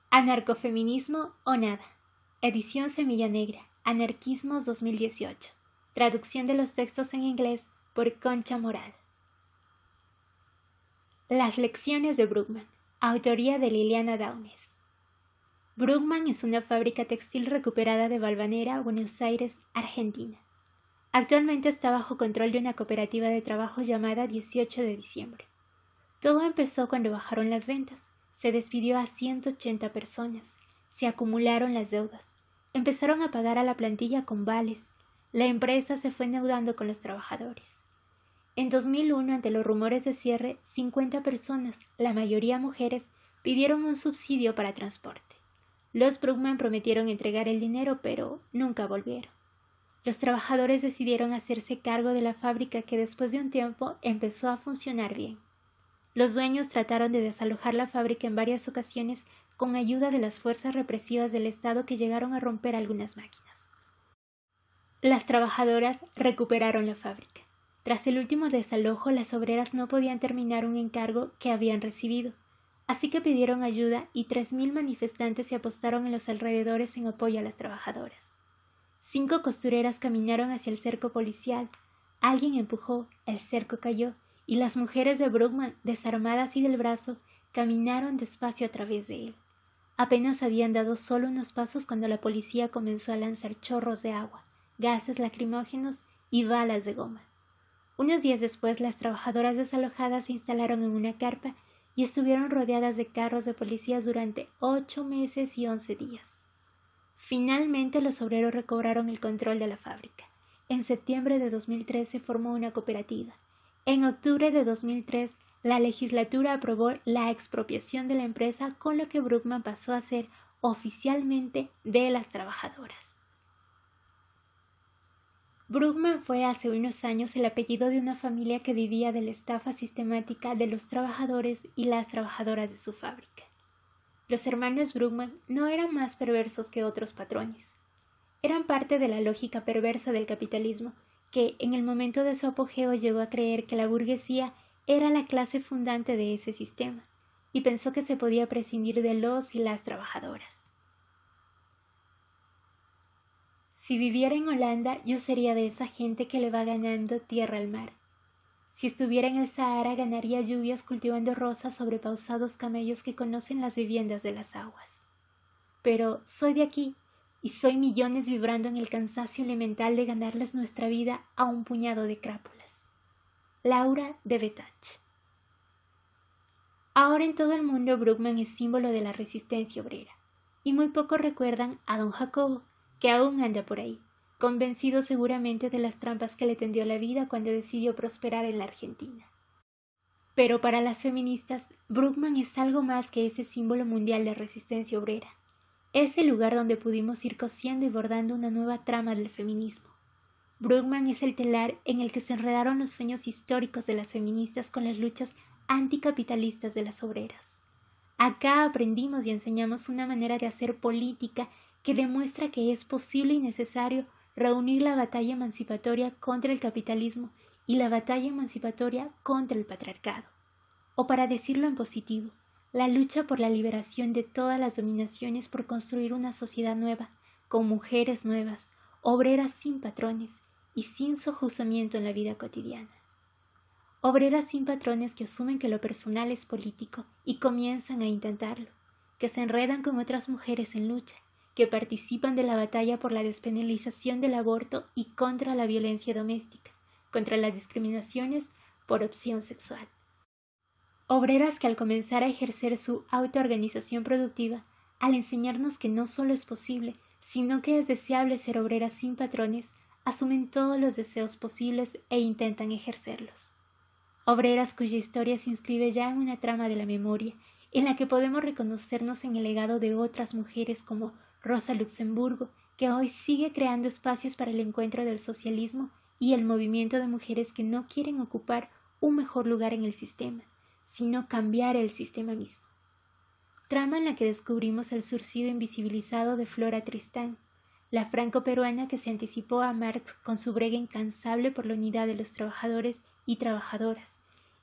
Anarcofeminismo o nada. Edición Semilla Negra. Anarquismos 2018. Traducción de los textos en inglés por Concha Moral. Las lecciones de Brugman. Autoría de Liliana Daunes. Brugman es una fábrica textil recuperada de Valvanera, Buenos Aires, Argentina. Actualmente está bajo control de una cooperativa de trabajo llamada 18 de diciembre. Todo empezó cuando bajaron las ventas. Se despidió a 180 personas. Se acumularon las deudas. Empezaron a pagar a la plantilla con vales. La empresa se fue endeudando con los trabajadores. En 2001, ante los rumores de cierre, 50 personas, la mayoría mujeres, pidieron un subsidio para transporte. Los Brugman prometieron entregar el dinero, pero nunca volvieron. Los trabajadores decidieron hacerse cargo de la fábrica que después de un tiempo empezó a funcionar bien. Los dueños trataron de desalojar la fábrica en varias ocasiones con ayuda de las fuerzas represivas del Estado que llegaron a romper algunas máquinas. Las trabajadoras recuperaron la fábrica. Tras el último desalojo, las obreras no podían terminar un encargo que habían recibido, así que pidieron ayuda y 3.000 manifestantes se apostaron en los alrededores en apoyo a las trabajadoras. 5 costureras caminaron hacia el cerco policial. Alguien empujó, el cerco cayó, y las mujeres de Brugman, desarmadas y del brazo, caminaron despacio a través de él. Apenas habían dado solo unos pasos cuando la policía comenzó a lanzar chorros de agua, gases lacrimógenos y balas de goma. Unos días después, las trabajadoras desalojadas se instalaron en una carpa y estuvieron rodeadas de carros de policías durante 8 meses y 11 días. Finalmente, los obreros recobraron el control de la fábrica. En septiembre de 2003 se formó una cooperativa. En octubre de 2003, la legislatura aprobó la expropiación de la empresa, con lo que Brugman pasó a ser oficialmente de las trabajadoras. Brugman fue hace unos años el apellido de una familia que vivía de la estafa sistemática de los trabajadores y las trabajadoras de su fábrica. Los hermanos Brugman no eran más perversos que otros patrones. Eran parte de la lógica perversa del capitalismo, que en el momento de su apogeo llegó a creer que la burguesía era la clase fundante de ese sistema, y pensó que se podía prescindir de los y las trabajadoras. Si viviera en Holanda, yo sería de esa gente que le va ganando tierra al mar. Si estuviera en el Sahara, ganaría lluvias cultivando rosas sobre pausados camellos que conocen las viviendas de las aguas. Pero soy de aquí, y soy millones vibrando en el cansancio elemental de ganarles nuestra vida a un puñado de crápulas. Laura de Betach. Ahora en todo el mundo Brugman es símbolo de la resistencia obrera, y muy pocos recuerdan a don Jacobo, que aún anda por ahí, convencido seguramente de las trampas que le tendió la vida cuando decidió prosperar en la Argentina. Pero para las feministas, Brugman es algo más que ese símbolo mundial de resistencia obrera. Es el lugar donde pudimos ir cosiendo y bordando una nueva trama del feminismo. Brugman es el telar en el que se enredaron los sueños históricos de las feministas con las luchas anticapitalistas de las obreras. Acá aprendimos y enseñamos una manera de hacer política que demuestra que es posible y necesario reunir la batalla emancipatoria contra el capitalismo y la batalla emancipatoria contra el patriarcado. O para decirlo en positivo, la lucha por la liberación de todas las dominaciones por construir una sociedad nueva, con mujeres nuevas, obreras sin patrones y sin sojuzgamiento en la vida cotidiana. Obreras sin patrones que asumen que lo personal es político y comienzan a intentarlo, que se enredan con otras mujeres en lucha, que participan de la batalla por la despenalización del aborto y contra la violencia doméstica, contra las discriminaciones por opción sexual. Obreras que al comenzar a ejercer su autoorganización productiva, al enseñarnos que no solo es posible, sino que es deseable ser obreras sin patrones, asumen todos los deseos posibles e intentan ejercerlos. Obreras cuya historia se inscribe ya en una trama de la memoria, en la que podemos reconocernos en el legado de otras mujeres como Rosa Luxemburgo, que hoy sigue creando espacios para el encuentro del socialismo y el movimiento de mujeres que no quieren ocupar un mejor lugar en el sistema, sino cambiar el sistema mismo. Trama en la que descubrimos el surcido invisibilizado de Flora Tristán, la franco-peruana que se anticipó a Marx con su brega incansable por la unidad de los trabajadores y trabajadoras,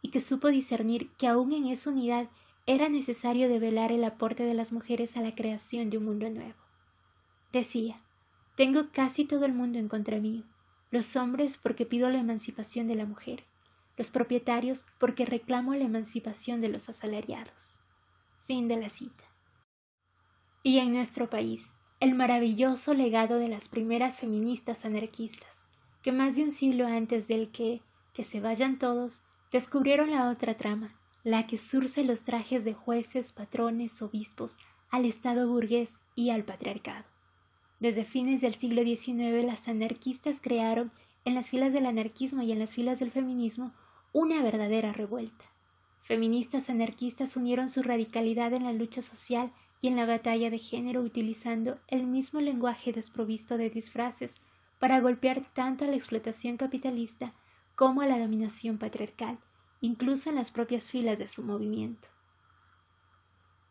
y que supo discernir que aún en esa unidad era necesario develar el aporte de las mujeres a la creación de un mundo nuevo. Decía, tengo casi todo el mundo en contra mío, los hombres porque pido la emancipación de la mujer, los propietarios porque reclamo la emancipación de los asalariados. Fin de la cita. Y en nuestro país, el maravilloso legado de las primeras feministas anarquistas, que más de un siglo antes del que se vayan todos, descubrieron la otra trama, la que surce los trajes de jueces, patrones, obispos, al Estado burgués y al patriarcado. Desde fines del siglo XIX, las anarquistas crearon, en las filas del anarquismo y en las filas del feminismo, una verdadera revuelta. Feministas anarquistas unieron su radicalidad en la lucha social y en la batalla de género utilizando el mismo lenguaje desprovisto de disfraces para golpear tanto a la explotación capitalista como a la dominación patriarcal, incluso en las propias filas de su movimiento.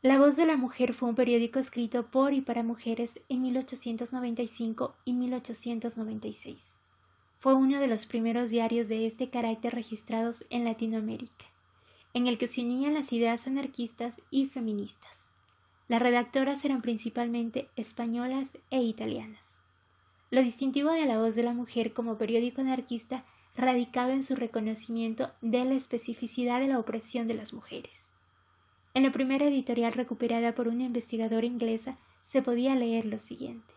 La Voz de la Mujer fue un periódico escrito por y para mujeres en 1895 y 1896. Fue uno de los primeros diarios de este carácter registrados en Latinoamérica, en el que se unían las ideas anarquistas y feministas. Las redactoras eran principalmente españolas e italianas. Lo distintivo de La Voz de la Mujer como periódico anarquista radicaba en su reconocimiento de la especificidad de la opresión de las mujeres. En la primera editorial recuperada por una investigadora inglesa se podía leer lo siguiente.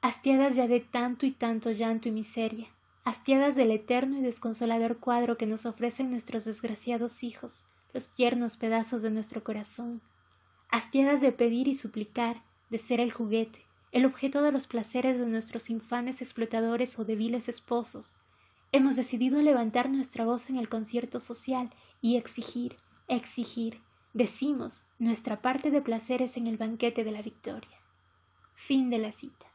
Hastiadas ya de tanto y tanto llanto y miseria, hastiadas del eterno y desconsolador cuadro que nos ofrecen nuestros desgraciados hijos, los tiernos pedazos de nuestro corazón, hastiadas de pedir y suplicar, de ser el juguete, el objeto de los placeres de nuestros infames explotadores o débiles esposos, hemos decidido levantar nuestra voz en el concierto social y exigir, decimos, nuestra parte de placeres en el banquete de la victoria. Fin de la cita.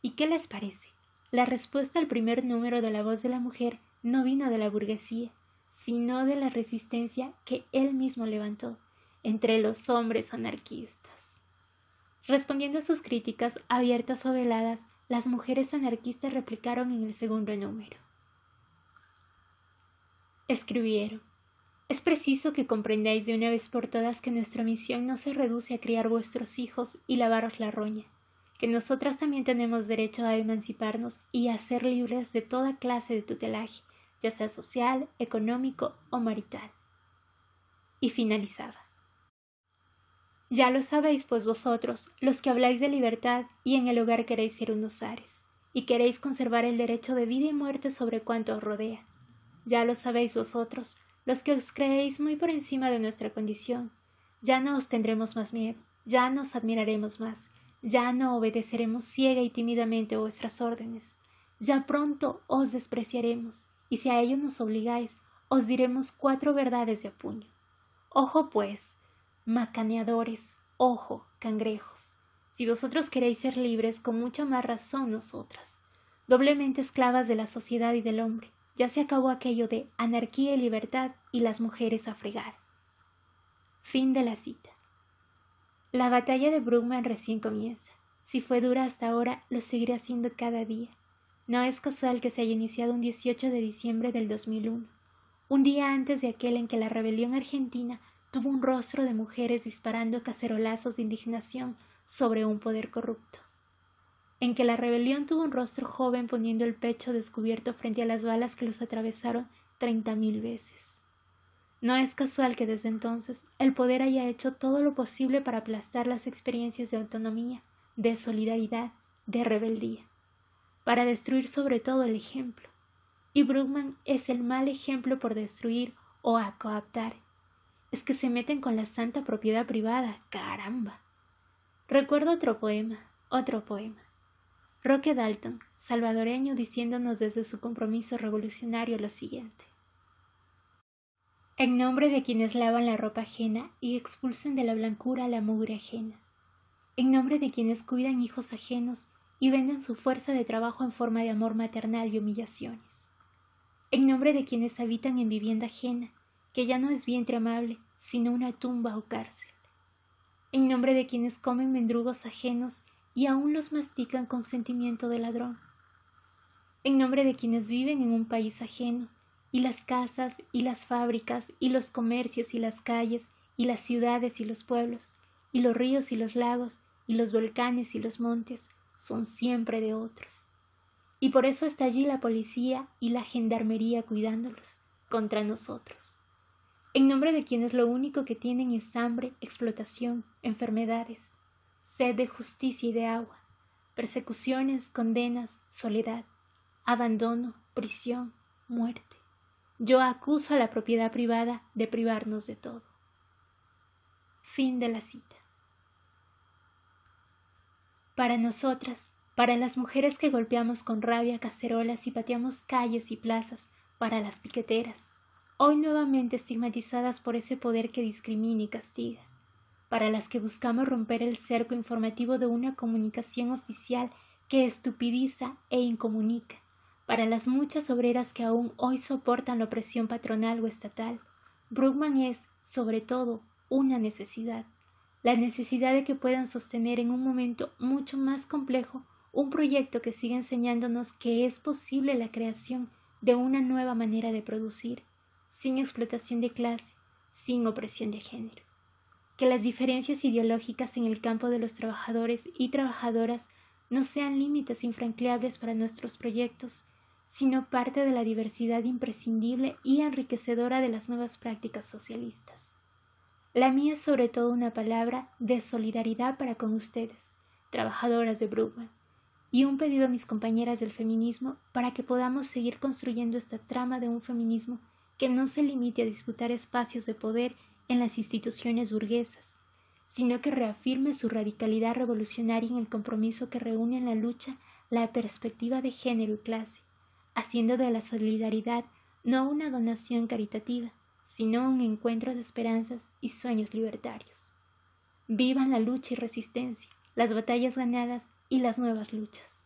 ¿Y qué les parece? La respuesta al primer número de La Voz de la Mujer no vino de la burguesía, sino de la resistencia que él mismo levantó entre los hombres anarquistas. Respondiendo a sus críticas abiertas o veladas, las mujeres anarquistas replicaron en el segundo número. Escribieron. Es preciso que comprendáis de una vez por todas que nuestra misión no se reduce a criar vuestros hijos y lavaros la roña, que nosotras también tenemos derecho a emanciparnos y a ser libres de toda clase de tutelaje, ya sea social, económico o marital. Y finalizaba. Ya lo sabéis pues vosotros, los que habláis de libertad y en el hogar queréis ser unos zares, y queréis conservar el derecho de vida y muerte sobre cuanto os rodea. Ya lo sabéis vosotros, los que os creéis muy por encima de nuestra condición. Ya no os tendremos más miedo, ya nos admiraremos más, ya no obedeceremos ciega y tímidamente vuestras órdenes. Ya pronto os despreciaremos, y si a ello nos obligáis, os diremos 4 verdades de a puño. Ojo pues, macaneadores, ojo, cangrejos. Si vosotros queréis ser libres, con mucha más razón nosotras, doblemente esclavas de la sociedad y del hombre. Ya se acabó aquello de anarquía y libertad y las mujeres a fregar. Fin de la cita. La batalla de Bruckmann recién comienza. Si fue dura hasta ahora, lo seguirá siendo cada día. No es casual que se haya iniciado un 18 de diciembre del 2001, un día antes de aquel en que la rebelión argentina tuvo un rostro de mujeres disparando cacerolazos de indignación sobre un poder corrupto. En que la rebelión tuvo un rostro joven poniendo el pecho descubierto frente a las balas que los atravesaron 30.000 veces. No es casual que desde entonces el poder haya hecho todo lo posible para aplastar las experiencias de autonomía, de solidaridad, de rebeldía, para destruir sobre todo el ejemplo. Y Bruckmann es el mal ejemplo por destruir o a coaptar. Es que se meten con la santa propiedad privada, caramba. Recuerdo otro poema. Roque Dalton, salvadoreño, diciéndonos desde su compromiso revolucionario lo siguiente. En nombre de quienes lavan la ropa ajena y expulsan de la blancura la mugre ajena. En nombre de quienes cuidan hijos ajenos y venden su fuerza de trabajo en forma de amor maternal y humillaciones. En nombre de quienes habitan en vivienda ajena, que ya no es vientre amable, sino una tumba o cárcel. En nombre de quienes comen mendrugos ajenos y aún los mastican con sentimiento de ladrón. En nombre de quienes viven en un país ajeno, y las casas, y las fábricas, y los comercios, y las calles, y las ciudades y los pueblos, y los ríos y los lagos, y los volcanes y los montes, son siempre de otros. Y por eso está allí la policía y la gendarmería cuidándolos, contra nosotros, en nombre de quienes lo único que tienen es hambre, explotación, enfermedades, sed de justicia y de agua, persecuciones, condenas, soledad, abandono, prisión, muerte. Yo acuso a la propiedad privada de privarnos de todo. Fin de la cita. Para nosotras, para las mujeres que golpeamos con rabia cacerolas y pateamos calles y plazas, para las piqueteras, hoy nuevamente estigmatizadas por ese poder que discrimina y castiga, para las que buscamos romper el cerco informativo de una comunicación oficial que estupidiza e incomunica, para las muchas obreras que aún hoy soportan la opresión patronal o estatal, Brueggemann es, sobre todo, una necesidad, la necesidad de que puedan sostener en un momento mucho más complejo un proyecto que siga enseñándonos que es posible la creación de una nueva manera de producir, sin explotación de clase, sin opresión de género. Que las diferencias ideológicas en el campo de los trabajadores y trabajadoras no sean límites infranqueables para nuestros proyectos, sino parte de la diversidad imprescindible y enriquecedora de las nuevas prácticas socialistas. La mía es sobre todo una palabra de solidaridad para con ustedes, trabajadoras de Brueggemann, y un pedido a mis compañeras del feminismo para que podamos seguir construyendo esta trama de un feminismo que no se limite a disputar espacios de poder en las instituciones burguesas, sino que reafirme su radicalidad revolucionaria en el compromiso que reúne en la lucha la perspectiva de género y clase, haciendo de la solidaridad no una donación caritativa, sino un encuentro de esperanzas y sueños libertarios. Vivan la lucha y resistencia, las batallas ganadas y las nuevas luchas.